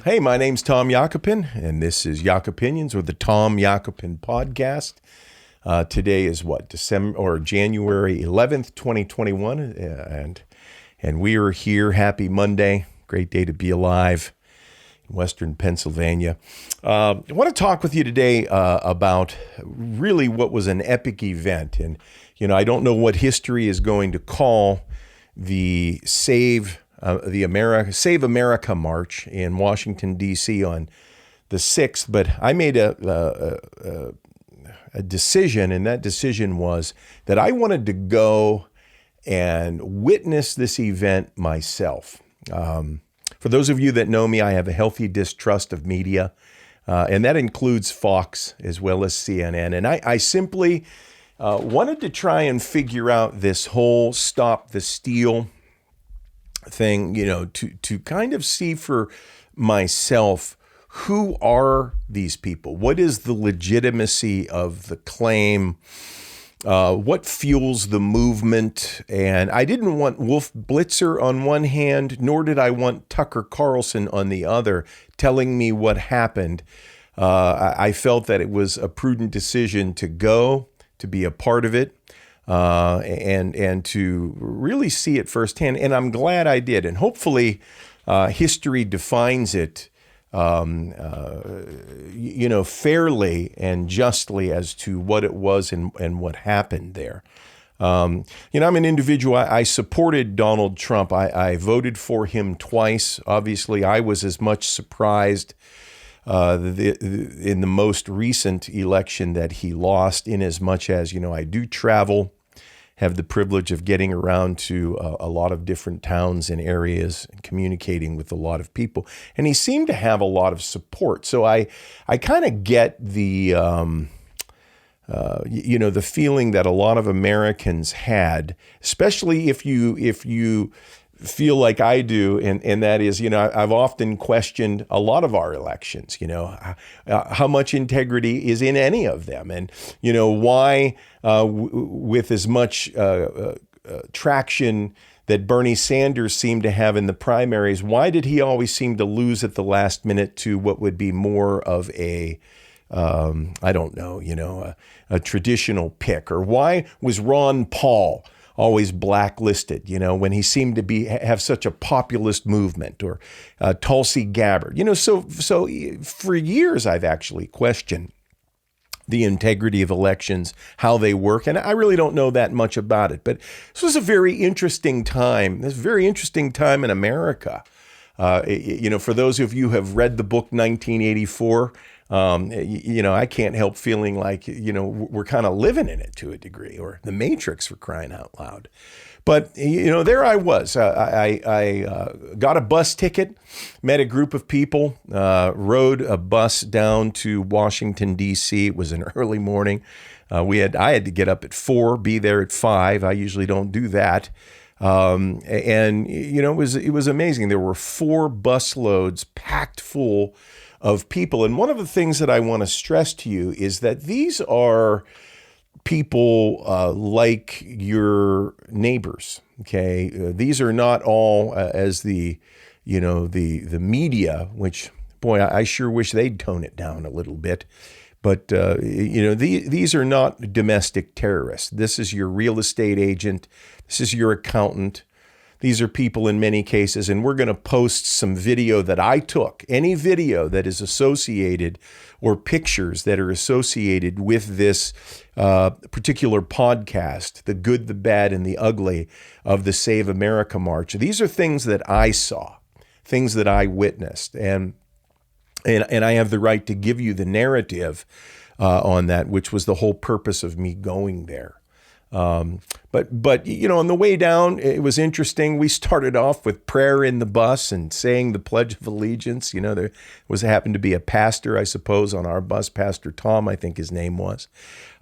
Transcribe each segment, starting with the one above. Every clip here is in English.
Hey, my name's Tom Yakopin, and this is Yakopinions, or the Tom Yakopin podcast. Today is January 11th, 2021, and we are here. Happy Monday. Great day to be alive in Western Pennsylvania. I want to talk with you today about really what was an epic event. And, I don't know what history is going to call the Save America March in Washington, D.C. on the 6th, but I made a decision, and that decision was that I wanted to go and witness this event myself. For those of you that know me, I have a healthy distrust of media, and that includes Fox as well as CNN. And I simply wanted to try and figure out this whole Stop the Steal thing, to kind of see for myself, who are these people? What is the legitimacy of the claim? What fuels the movement? And I didn't want Wolf Blitzer on one hand, nor did I want Tucker Carlson on the other telling me what happened. I felt that it was a prudent decision to go, to be a part of it, and to really see it firsthand. And I'm glad I did. And hopefully history defines it fairly and justly as to what it was and what happened there. I'm an individual. I supported Donald Trump. I voted for him twice. Obviously, I was as much surprised in the most recent election that he lost, in as much as, I do travel, have the privilege of getting around to a lot of different towns and areas and communicating with a lot of people. And he seemed to have a lot of support. So I kind of get the, the feeling that a lot of Americans had, especially if you feel like I do, and that is, I've often questioned a lot of our elections, how much integrity is in any of them, and, why with as much traction that Bernie Sanders seemed to have in the primaries, why did he always seem to lose at the last minute to what would be more of a traditional pick? Or why was Ron Paul always blacklisted, when he seemed to have such a populist movement, or Tulsi Gabbard, so for years I've actually questioned the integrity of elections, how they work, and I really don't know that much about it. But this was a very interesting time. This very interesting time in America. For those of you who have read the book 1984. I can't help feeling like, we're kind of living in it to a degree, or the Matrix, for crying out loud. But, there I was. I got a bus ticket, met a group of people, rode a bus down to Washington, D.C. It was an early morning. I had to get up at 4, be there at 5. I usually don't do that. It was amazing. There were 4 bus loads packed full of people. And one of the things that I want to stress to you is that these are people like your neighbors. Okay, these are not all as the media, which, boy, I sure wish they'd tone it down a little bit. But these are not domestic terrorists. This is your real estate agent. This is your accountant. These are people in many cases, and we're going to post some video that I took, any video that is associated, or pictures that are associated with this particular podcast, the good, the bad, and the ugly of the Save America March. These are things that I saw, things that I witnessed, and I have the right to give you the narrative on that, which was the whole purpose of me going there. But on the way down, it was interesting. We started off with prayer in the bus and saying the Pledge of Allegiance. There happened to be a pastor, I suppose, on our bus, Pastor Tom, I think his name was.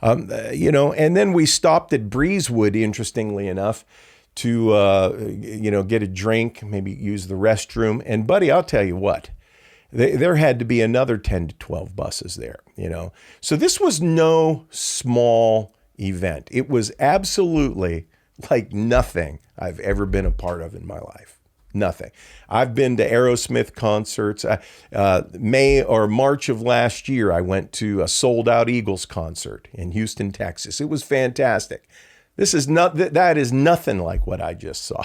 And then we stopped at Breezewood, interestingly enough, to, get a drink, maybe use the restroom. And buddy, I'll tell you what, there had to be another 10 to 12 buses there, So this was no small event. It was absolutely like nothing I've ever been a part of in my life. Nothing. I've been to Aerosmith concerts. May or March of last year, I went to a sold out Eagles concert in Houston, Texas. It was fantastic. That is nothing like what I just saw.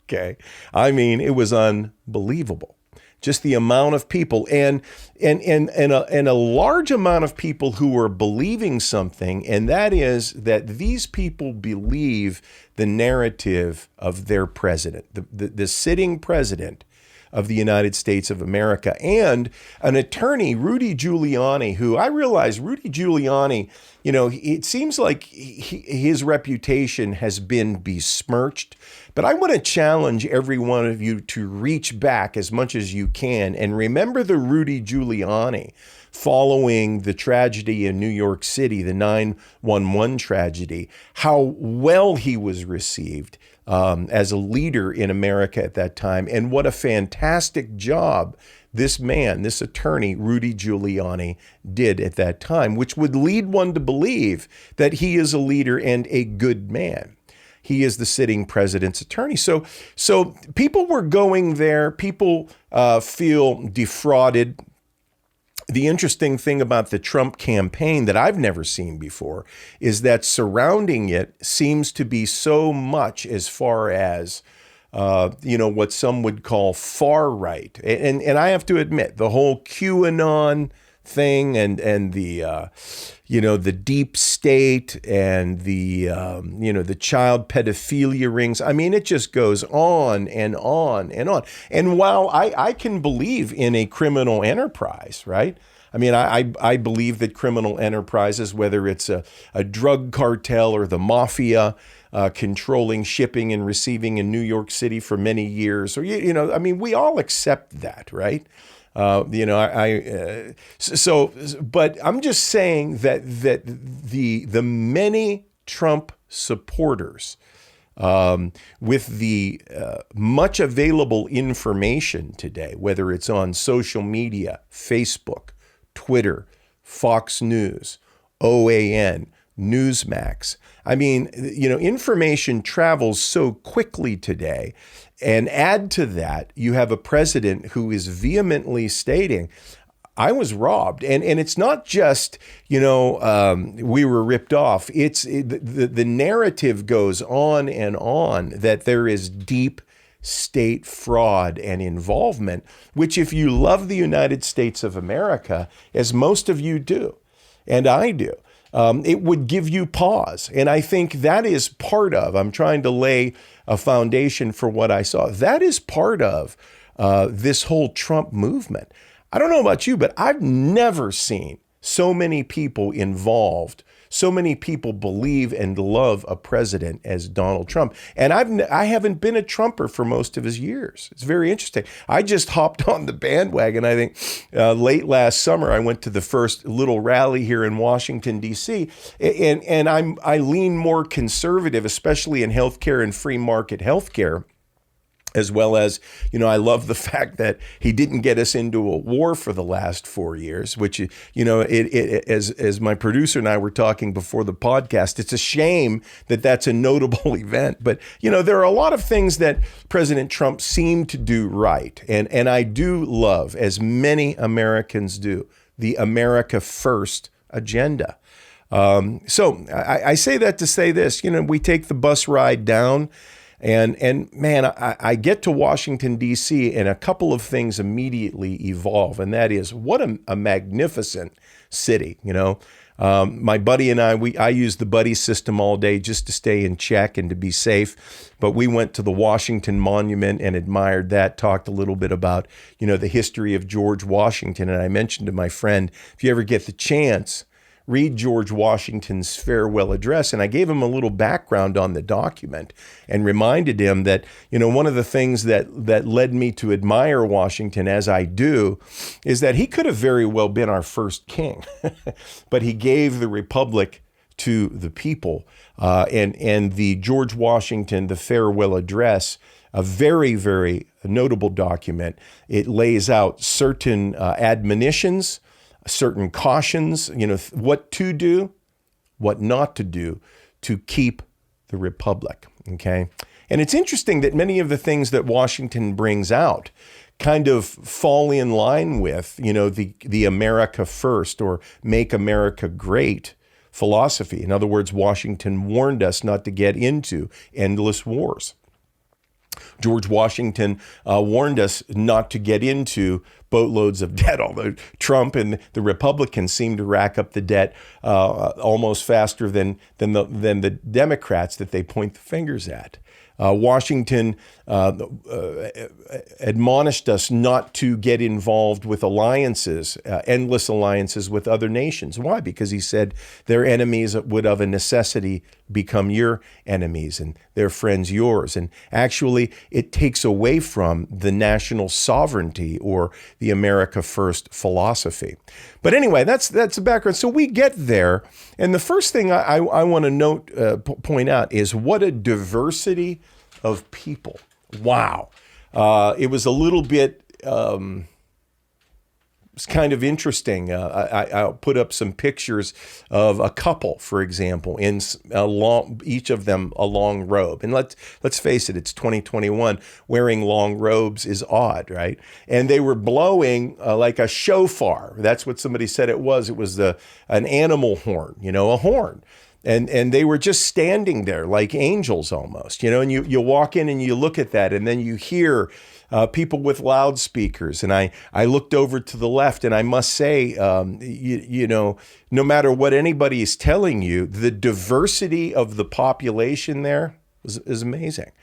Okay. I mean, it was unbelievable. Just the amount of people and a large amount of people who were believing something, and that is that these people believe the narrative of their president, the sitting president of the United States of America, and an attorney, Rudy Giuliani, who I realize Rudy Giuliani, it seems like his reputation has been besmirched. But I want to challenge every one of you to reach back as much as you can and remember the Rudy Giuliani following the tragedy in New York City, the 9/11 tragedy, how well he was received as a leader in America at that time, and what a fantastic job this man, this attorney, Rudy Giuliani, did at that time, which would lead one to believe that he is a leader and a good man. He is the sitting president's attorney. So people were going there. People feel defrauded. The interesting thing about the Trump campaign that I've never seen before is that surrounding it seems to be so much as far as what some would call far right. And I have to admit, the whole QAnon thing and the deep state and the child pedophilia rings. I mean, it just goes on and on and on. And while I can believe in a criminal enterprise, right? I mean, I believe that criminal enterprises, whether it's a drug cartel or the mafia, controlling shipping and receiving in New York City for many years, or we all accept that, right? But I'm just saying that the many Trump supporters, with the much available information today, whether it's on social media, Facebook, Twitter, Fox News, OAN, Newsmax. I mean, information travels so quickly today. And add to that, you have a president who is vehemently stating, I was robbed. And it's not just, we were ripped off. The narrative goes on and on that there is deep state fraud and involvement, which if you love the United States of America, as most of you do, and I do, it would give you pause. And I think that is part of, I'm trying to lay a foundation for what I saw. That is part of this whole Trump movement. I don't know about you, but I've never seen so many people involved, so many people believe and love a president as Donald Trump. And I haven't been a Trumper for most of his years. It's very interesting. I just hopped on the bandwagon. I think late last summer, I went to the first little rally here in Washington, D.C., and I lean more conservative, especially in healthcare and free market healthcare. As well as, I love the fact that he didn't get us into a war for the last 4 years, which, as my producer and I were talking before the podcast, it's a shame that that's a notable event. But, there are a lot of things that President Trump seemed to do right. And I do love, as many Americans do, the America First agenda. So I say that to say this, we take the bus ride down. And man, I get to Washington, D.C., and a couple of things immediately evolve. And that is, what a magnificent city, My buddy and I use the buddy system all day just to stay in check and to be safe. But we went to the Washington Monument and admired that, talked a little bit about, the history of George Washington. And I mentioned to my friend, if you ever get the chance, read George Washington's farewell address. And I gave him a little background on the document and reminded him that, one of the things that led me to admire Washington as I do is that he could have very well been our first king, but he gave the republic to the people. And the George Washington, the farewell address, a very, very notable document. It lays out certain admonitions, certain cautions, what to do, what not to do to keep the republic, okay? And it's interesting that many of the things that Washington brings out kind of fall in line with, the America First or Make America Great philosophy. In other words, Washington warned us not to get into endless wars. George Washington warned us not to get into boatloads of debt, although Trump and the Republicans seem to rack up the debt almost faster than the Democrats that they point the fingers at. Washington admonished us not to get involved with alliances, endless alliances with other nations. Why? Because he said their enemies would of a necessity become your enemies and their friends yours. And actually, it takes away from the national sovereignty or the America First philosophy. But anyway, that's the background. So we get there. And the first thing I want to point out is what a diversity of people. Wow. It was a little bit, it's kind of interesting. I'll put up some pictures of a couple, for example, in each of them a long robe. And let's face it, it's 2021. Wearing long robes is odd, right? And they were blowing like a shofar. That's what somebody said it was. It was an animal horn, a horn. And they were just standing there like angels almost, and you walk in and you look at that and then you hear people with loudspeakers. And I looked over to the left and I must say, no matter what anybody is telling you, the diversity of the population there is amazing.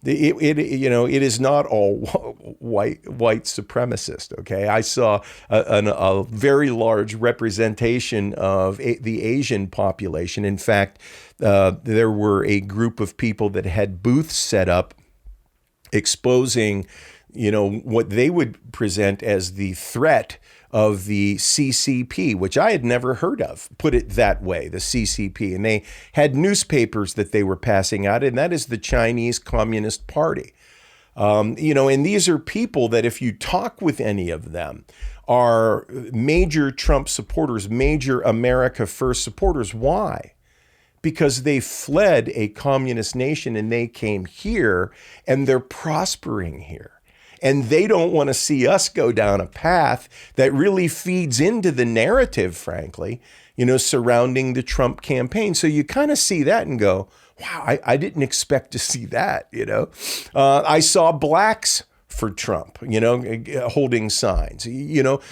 It is not all white supremacist. Okay, I saw a very large representation of the Asian population. In fact, there were a group of people that had booths set up, exposing, what they would present as the threat of the CCP, which I had never heard of, put it that way, the CCP. And they had newspapers that they were passing out, and that is the Chinese Communist Party. And these are people that if you talk with any of them are major Trump supporters, major America First supporters. Why? Because they fled a communist nation and they came here and they're prospering here. And they don't want to see us go down a path that really feeds into the narrative, frankly, surrounding the Trump campaign. So you kind of see that and go, wow, I didn't expect to see that, I saw blacks for Trump, holding signs,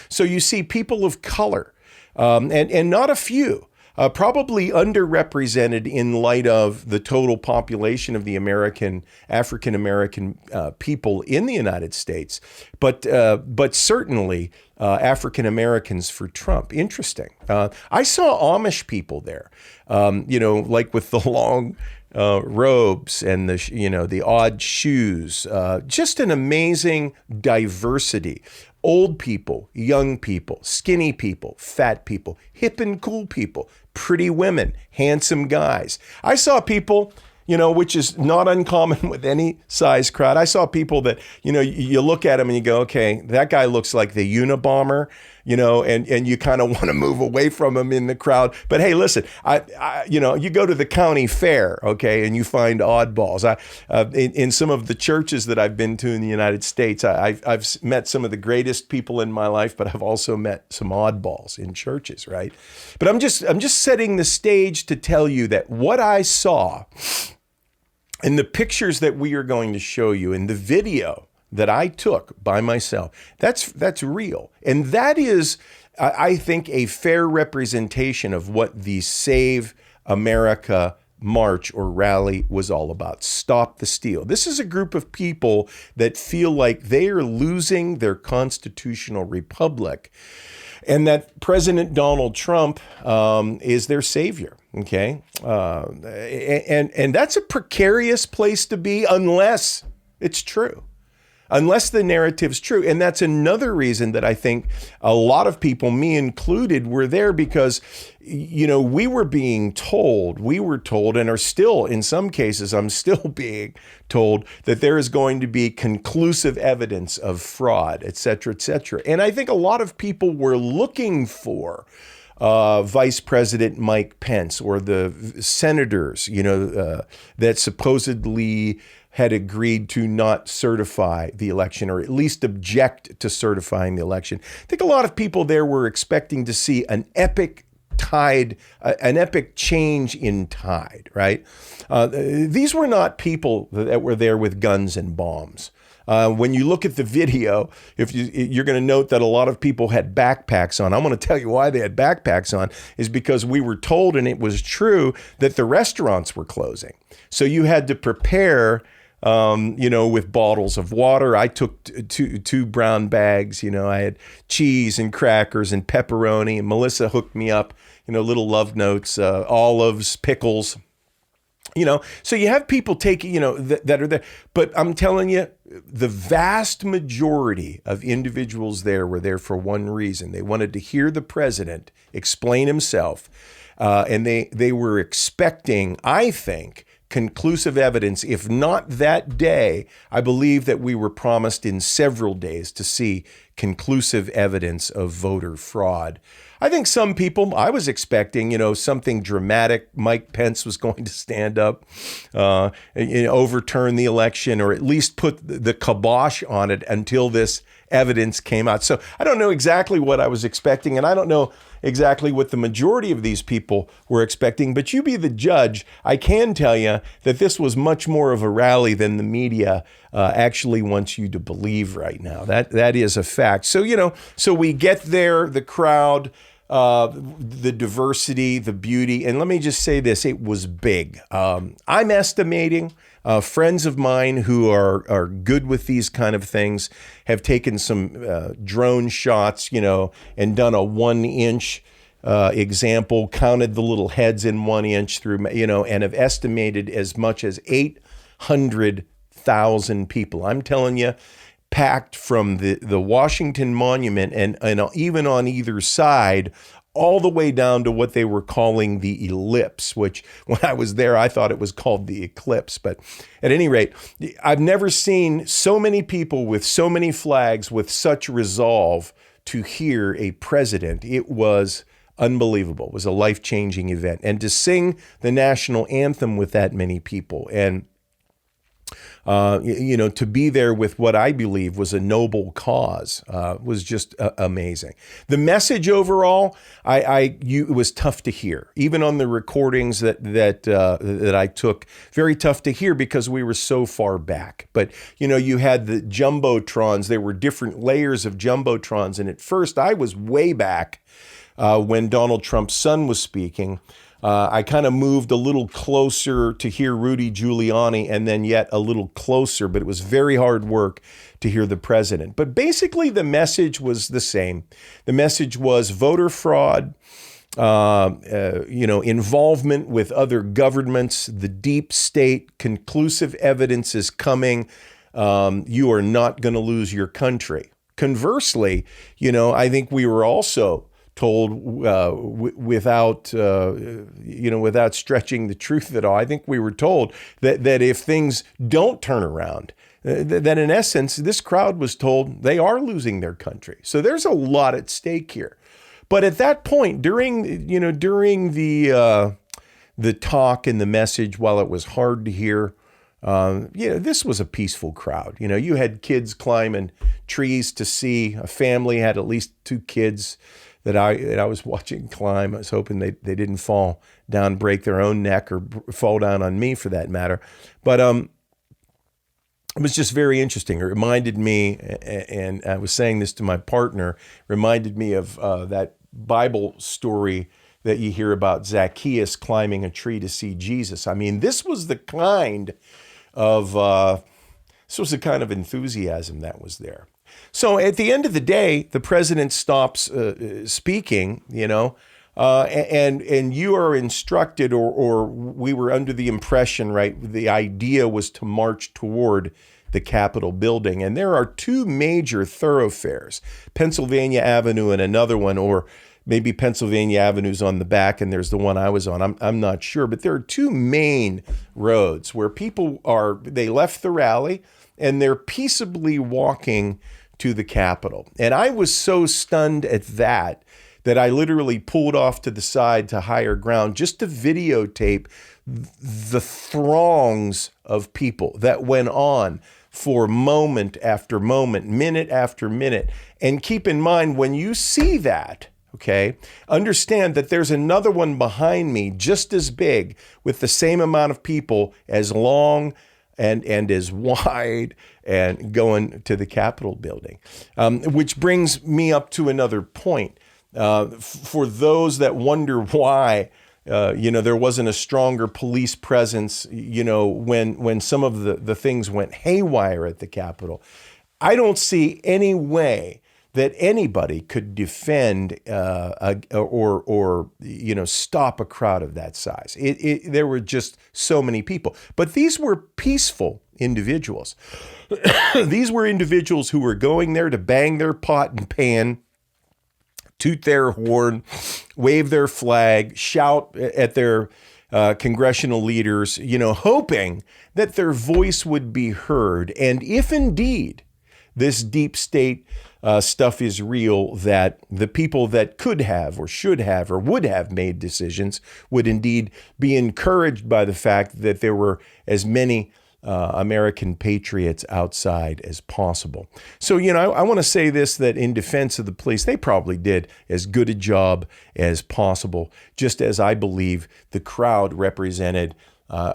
So you see people of color, and not a few. Probably underrepresented in light of the total population of the African American people in the United States, but certainly African Americans for Trump. Interesting. I saw Amish people there, like with the long robes and the odd shoes. Just an amazing diversity. Old people, young people, skinny people, fat people, hip and cool people, pretty women, handsome guys. I saw people, which is not uncommon with any size crowd. I saw people that, you look at them and you go, okay, that guy looks like the Unabomber, and you kind of want to move away from him in the crowd. But hey, listen, you go to the county fair, okay, and you find oddballs. In some of the churches that I've been to in the United States, I've met some of the greatest people in my life, but I've also met some oddballs in churches, right? But I'm just setting the stage to tell you that what I saw in the pictures that we are going to show you in the video that I took by myself, that's real. And that is, I think, a fair representation of what the Save America march or rally was all about. Stop the steal. This is a group of people that feel like they are losing their constitutional republic and that President Donald Trump is their savior. Okay. And that's a precarious place to be unless it's true. Unless the narrative's true. And that's another reason that I think a lot of people, me included, were there because, we were told and are still, in some cases, I'm still being told that there is going to be conclusive evidence of fraud, et cetera, et cetera. And I think a lot of people were looking for Vice President Mike Pence or the senators, that supposedly had agreed to not certify the election, or at least object to certifying the election. I think a lot of people there were expecting to see an epic an epic change in tide, right? These were not people that were there with guns and bombs. When you look at the video, you're going to note that a lot of people had backpacks on. I'm going to tell you why they had backpacks on is because we were told, and it was true, that the restaurants were closing. So you had to prepare, with bottles of water. I took two brown bags. I had cheese and crackers and pepperoni, and Melissa hooked me up, little love notes, olives, pickles. So you have people taking, that are there. But I'm telling you, the vast majority of individuals there were there for one reason. They wanted to hear the president explain himself. And they were expecting, I think, conclusive evidence. If not that day, I believe that we were promised in several days to see conclusive evidence of voter fraud. I think some people, I was expecting, something dramatic. Mike Pence was going to stand up, overturn the election, or at least put the kibosh on it until this evidence came out. So I don't know exactly what I was expecting, and I don't know exactly what the majority of these people were expecting, but you be the judge. I can tell you that this was much more of a rally than the media actually wants you to believe right now. That is a fact. So, so we get there, the crowd, the diversity, the beauty, and let me just say this, it was big. I'm estimating friends of mine who are good with these kind of things have taken some drone shots, and done a 1-inch example, counted the little heads in 1 inch through, and have estimated as much as 800,000 people. I'm telling you, packed from the Washington Monument and even on either side, all the way down to what they were calling the ellipse, which when I was there, I thought it was called the eclipse. But at any rate, I've never seen so many people with so many flags with such resolve to hear a president. It was unbelievable. It was a life-changing event. And to sing the national anthem with that many people and to be there with what I believe was a noble cause was just amazing. The message overall, it was tough to hear, even on the recordings that I took. Very tough to hear because we were so far back. But you had the jumbotrons. There were different layers of jumbotrons, and at first I was way back when Donald Trump's son was speaking. I kind of moved a little closer to hear Rudy Giuliani and then yet a little closer, but it was very hard work to hear the president. But basically the message was the same. The message was voter fraud, involvement with other governments, the deep state, conclusive evidence is coming. You are not going to lose your country. Conversely, I think we were also told without stretching the truth at all. I think we were told that if things don't turn around, that in essence, this crowd was told they are losing their country. So there's a lot at stake here. But at that point, during the talk and the message, while it was hard to hear, this was a peaceful crowd. You had kids climbing trees to see. A family had at least 2 kids that I was watching climb. I was hoping they didn't fall down, break their own neck, or fall down on me for that matter. But it was just very interesting. It reminded me, and I was saying this to my partner, reminded me of that Bible story that you hear about Zacchaeus climbing a tree to see Jesus. I mean, this was the kind of enthusiasm that was there. So at the end of the day, the president stops speaking, and you are instructed, or we were under the impression, right? The idea was to march toward the Capitol building. And there are 2 major thoroughfares, Pennsylvania Avenue and another one, or maybe Pennsylvania Avenue's on the back and there's the one I was on. I'm not sure, but there are 2 main roads where people they left the rally and they're peaceably walking to the Capitol. And I was so stunned at that I literally pulled off to the side to higher ground just to videotape the throngs of people that went on for moment after moment, minute after minute. And keep in mind, when you see that, okay, understand that there's another one behind me just as big with the same amount of people, as long and as wide, and going to the Capitol building. Which brings me up to another point. For those that wonder why there wasn't a stronger police presence, when some of the things went haywire at the Capitol, I don't see any way that anybody could defend or stop a crowd of that size. There were just so many people. But these were peaceful individuals. These were individuals who were going there to bang their pot and pan, toot their horn, wave their flag, shout at their congressional leaders, hoping that their voice would be heard. And if indeed this deep state stuff is real, that the people that could have or should have or would have made decisions would indeed be encouraged by the fact that there were as many American patriots outside as possible. So, I want to say this, that in defense of the police, they probably did as good a job as possible, just as I believe the crowd represented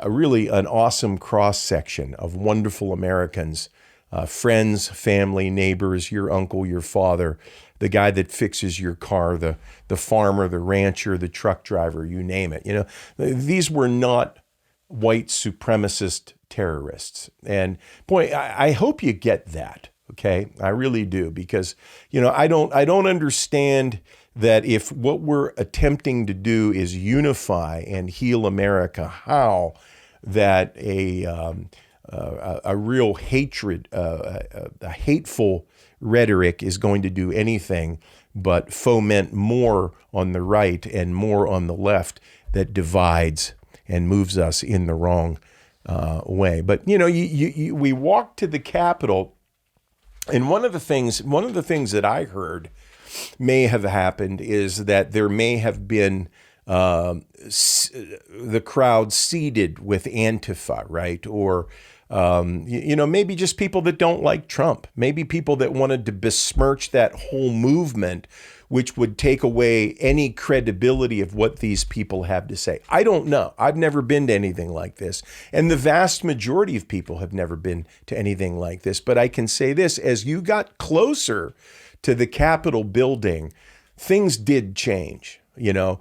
really an awesome cross-section of wonderful Americans, friends, family, neighbors, your uncle, your father, the guy that fixes your car, the farmer, the rancher, the truck driver, you name it. These were not white supremacist terrorists. And boy, I hope you get that. Okay. I really do, because, I don't understand that if what we're attempting to do is unify and heal America, how that a real hatred, a hateful rhetoric is going to do anything but foment more on the right and more on the left that divides and moves us in the wrong way. But we walked to the Capitol, and one of the things that I heard may have happened is that there may have been the crowd seeded with Antifa, right? Or maybe just people that don't like Trump, maybe people that wanted to besmirch that whole movement, which would take away any credibility of what these people have to say. I don't know. I've never been to anything like this. And the vast majority of people have never been to anything like this. But I can say this, as you got closer to the Capitol building, things did change. The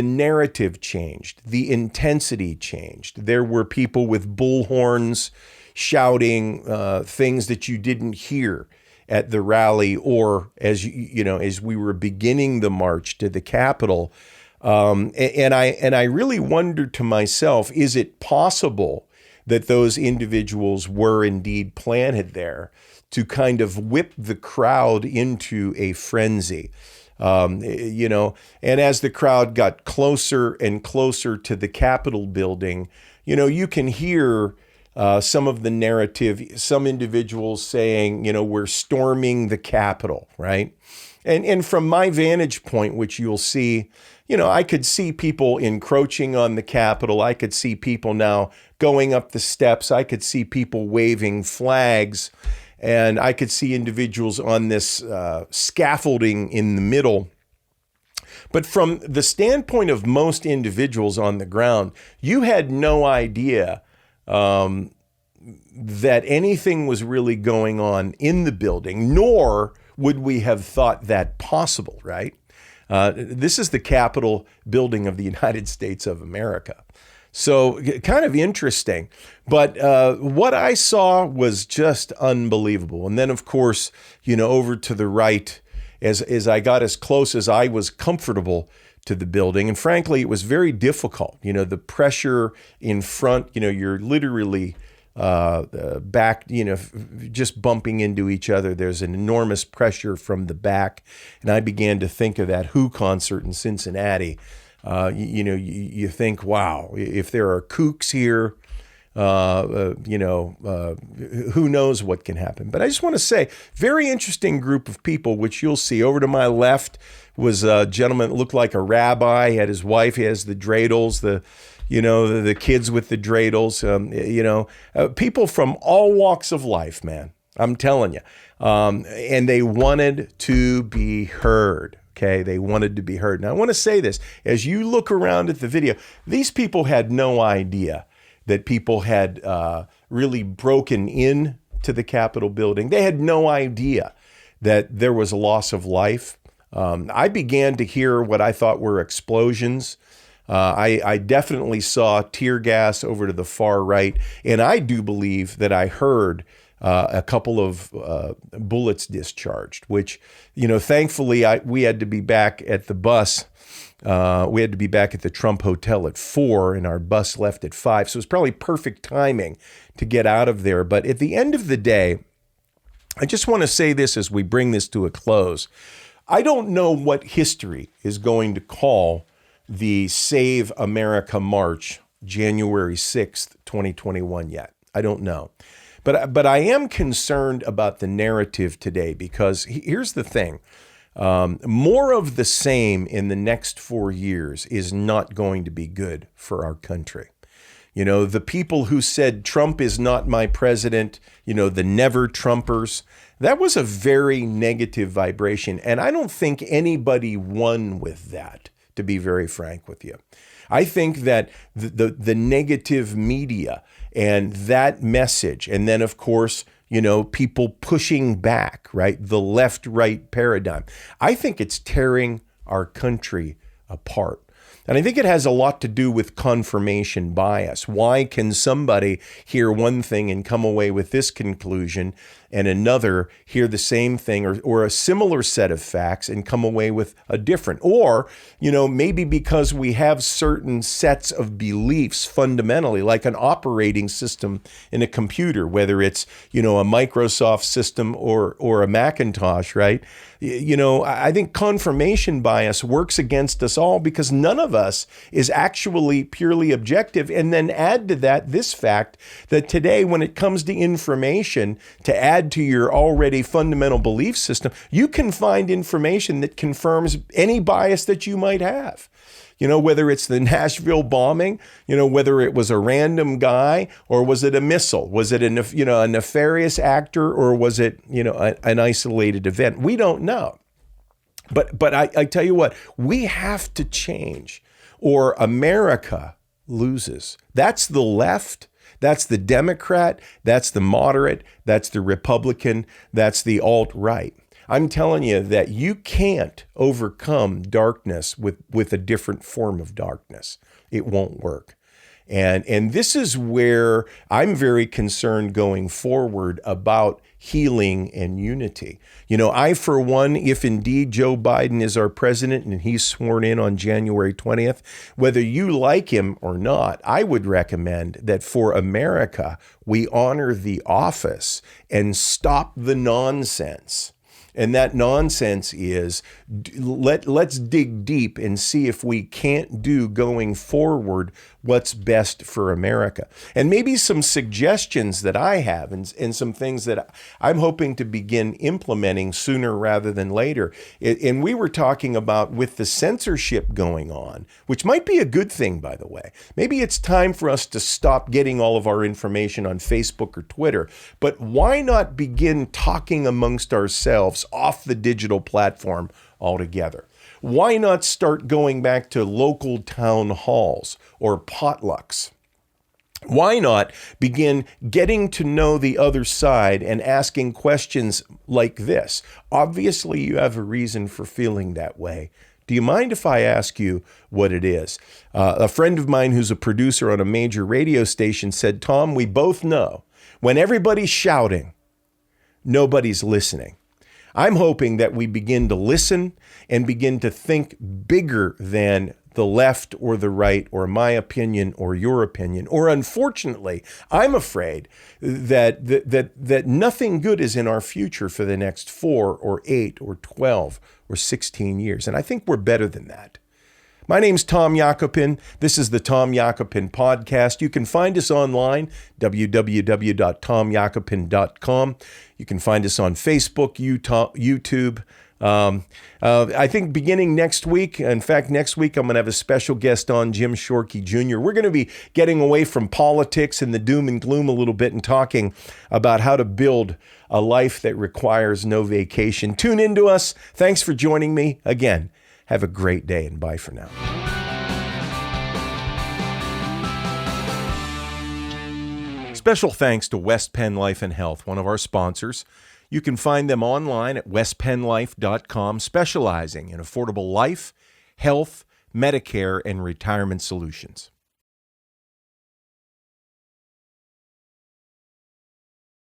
narrative changed, the intensity changed. There were people with bullhorns shouting things that you didn't hear at the rally, or as we were beginning the march to the Capitol. And I really wondered to myself, is it possible that those individuals were indeed planted there to kind of whip the crowd into a frenzy? And as the crowd got closer and closer to the Capitol building, you can hear some of the narrative, some individuals saying, we're storming the Capitol, right? And from my vantage point, which you'll see, I could see people encroaching on the Capitol. I could see people now going up the steps. I could see people waving flags. And I could see individuals on this scaffolding in the middle. But from the standpoint of most individuals on the ground, you had no idea that anything was really going on in the building, nor would we have thought that possible, right? This is the Capitol building of the United States of America. So kind of interesting. But what I saw was just unbelievable. And then, of course, over to the right, as I got as close as I was comfortable to the building. And frankly, it was very difficult. The pressure in front, you're literally back, just bumping into each other. There's an enormous pressure from the back. And I began to think of that Who concert in Cincinnati. You think, wow, if there are kooks here, Who knows what can happen. But I just want to say, very interesting group of people, which you'll see. Over to my left was a gentleman that looked like a rabbi. He had his wife. He has the dreidels, the kids with the dreidels. People from all walks of life, man. I'm telling you. And they wanted to be heard. Okay, they wanted to be heard. Now, I want to say this. As you look around at the video, these people had no idea that people had really broken in to the Capitol building. They had no idea that there was a loss of life. I began to hear what I thought were explosions. I definitely saw tear gas over to the far right, and I do believe that I heard a couple of bullets discharged, which, thankfully we had to be back at the bus. We had to be back at the Trump Hotel at 4, and our bus left at 5. So it was probably perfect timing to get out of there. But at the end of the day, I just want to say this as we bring this to a close. I don't know what history is going to call the Save America March, January 6th, 2021 yet. I don't know. But I am concerned about the narrative today, because here's the thing. More of the same in the next 4 years is not going to be good for our country. The people who said Trump is not my president, the never Trumpers, that was a very negative vibration. And I don't think anybody won with that, to be very frank with you. I think that the negative media and that message, and then, of course, people pushing back, right? The left-right paradigm. I think it's tearing our country apart. And I think it has a lot to do with confirmation bias. Why can somebody hear one thing and come away with this conclusion, and another hear the same thing or a similar set of facts and come away with a different? Or, maybe because we have certain sets of beliefs fundamentally, like an operating system in a computer, whether it's, a Microsoft system or a Macintosh, right? I think confirmation bias works against us all, because none of us is actually purely objective. And then add to that this fact that today, when it comes to information, to add to your already fundamental belief system, you can find information that confirms any bias that you might have. Whether it's the Nashville bombing, whether it was a random guy, or was it a missile? Was it a nefarious actor, or was it, an isolated event? We don't know. But I tell you what, we have to change, or America loses. That's the left. That's the Democrat. That's the moderate. That's the Republican. That's the alt-right. I'm telling you that you can't overcome darkness with a different form of darkness. It won't work. And this is where I'm very concerned going forward about healing and unity. I, for one, if indeed Joe Biden is our president and he's sworn in on January 20th, whether you like him or not, I would recommend that for America, we honor the office and stop the nonsense. And that nonsense is, let's dig deep and see if we can't do going forward what's best for America. And maybe some suggestions that I have and some things that I'm hoping to begin implementing sooner rather than later. And we were talking about with the censorship going on, which might be a good thing, by the way. Maybe it's time for us to stop getting all of our information on Facebook or Twitter. But why not begin talking amongst ourselves off the digital platform altogether? Why not start going back to local town halls or potlucks? Why not begin getting to know the other side and asking questions like this? Obviously, you have a reason for feeling that way. Do you mind if I ask you what it is? A friend of mine who's a producer on a major radio station said, Tom, we both know when everybody's shouting, nobody's listening. I'm hoping that we begin to listen and begin to think bigger than the left or the right or my opinion or your opinion. Or unfortunately, I'm afraid that nothing good is in our future for the next 4 or 8 or 12 or 16 years. And I think we're better than that. My name's Tom Yakupin. This is the Tom Yakupin Podcast. You can find us online, www.tomyakupin.com. You can find us on Facebook, YouTube. I think beginning next week, in fact, next week, I'm going to have a special guest on, Jim Shorkey Jr. We're going to be getting away from politics and the doom and gloom a little bit and talking about how to build a life that requires no vacation. Tune into us. Thanks for joining me. Again, have a great day and bye for now. Special thanks to West Penn Life and Health, one of our sponsors. You can find them online at westpennlife.com, specializing in affordable life, health, Medicare, and retirement solutions.